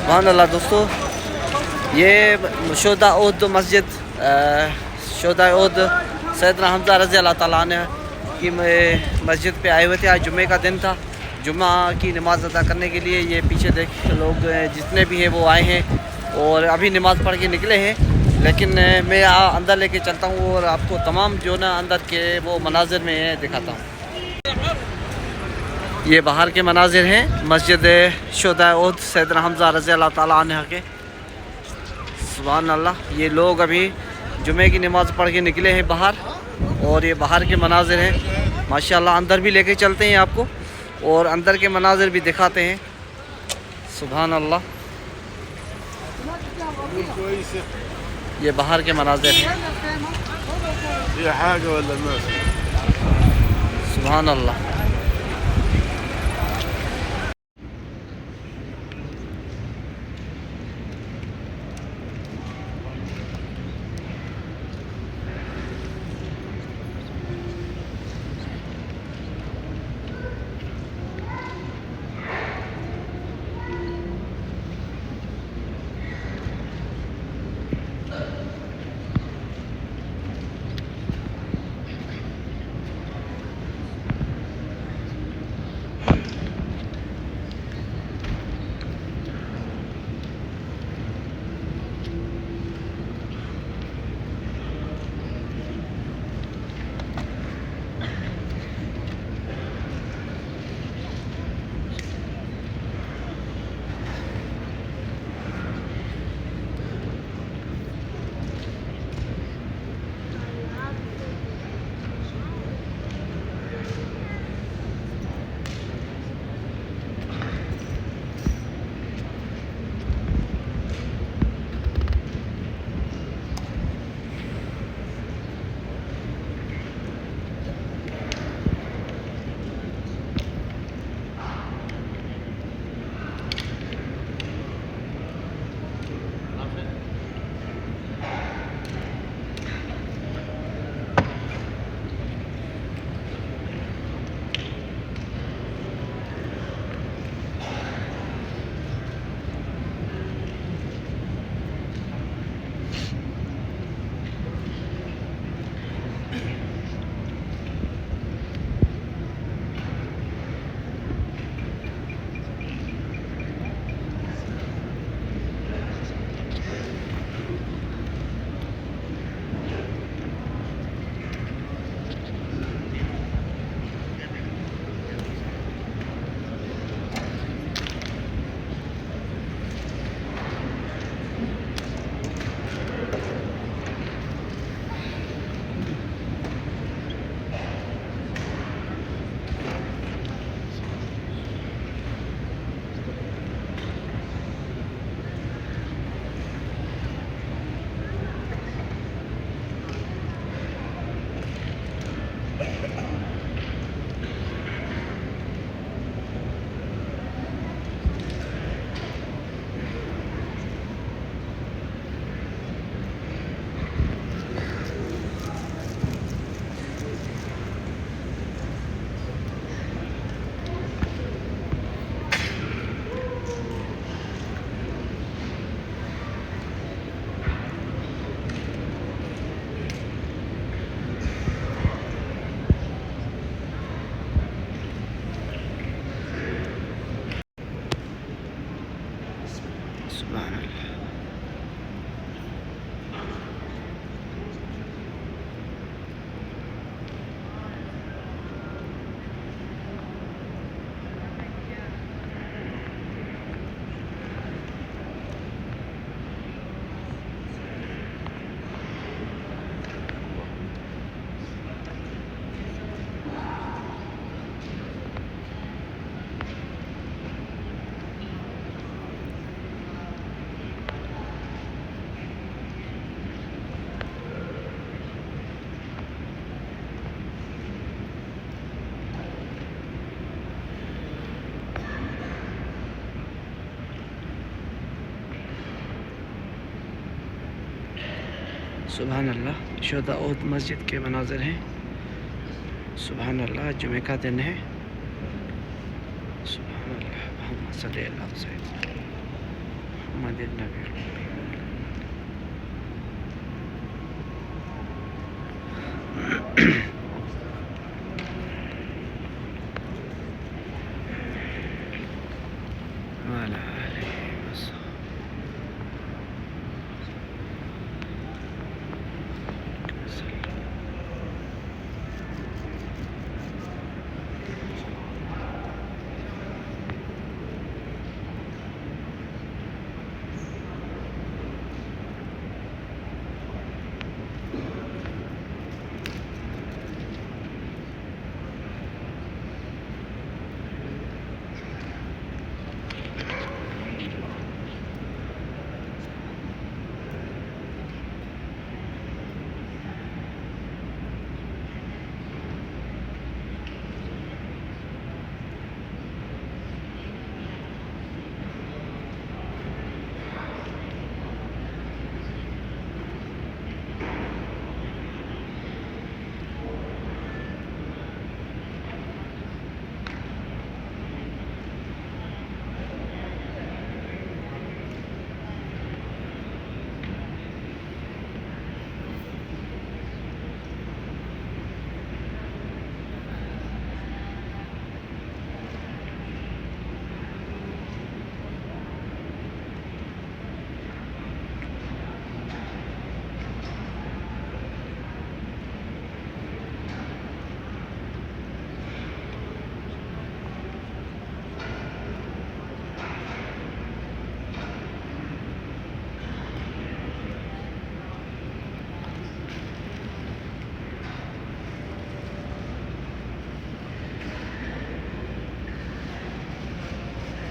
सुभान अल्लाह दोस्तों, ये शोदा उद मस्जिद शोदा उद सैयदना हमज़ा रज़ी अल्लाह ताला अन्हु की मस्जिद पे आए हुए थे। आज जुम्मे का दिन था, जुम्मा की नमाज़ अदा करने के लिए ये पीछे देख लोग जितने भी हैं वो आए हैं और अभी नमाज़ पढ़ के निकले हैं। लेकिन मैं अंदर लेके चलता हूँ और आपको तमाम जो ना अंदर के वो मनाजिर में दिखाता हूँ। ये बाहर के मनाजिर हैं मस्जिद शोदा उद सैयदना हमज़ा रज़ी अल्लाह ताला अन्हु के। सुभान अल्लाह, ये लोग अभी जुमे की नमाज़ पढ़ के निकले हैं बाहर और ये बाहर के मनाजिर हैं माशाअल्लाह। अंदर भी लेके चलते हैं आपको और अंदर के मनाजिर भी दिखाते हैं। सुभान अल्लाह, ये बाहर के मनाजिर हैं। सुभान अल्लाह, सुभान अल्लाह। सुभान अल्लाह, शोदा उद मस्जिद के मनाज़िर हैं। सुभान अल्लाह, जुमे का दिन है। सुभान अल्लाह, मोहम्मद सल्लल्लाहु अलैहि वसल्लम। मदीना नगर।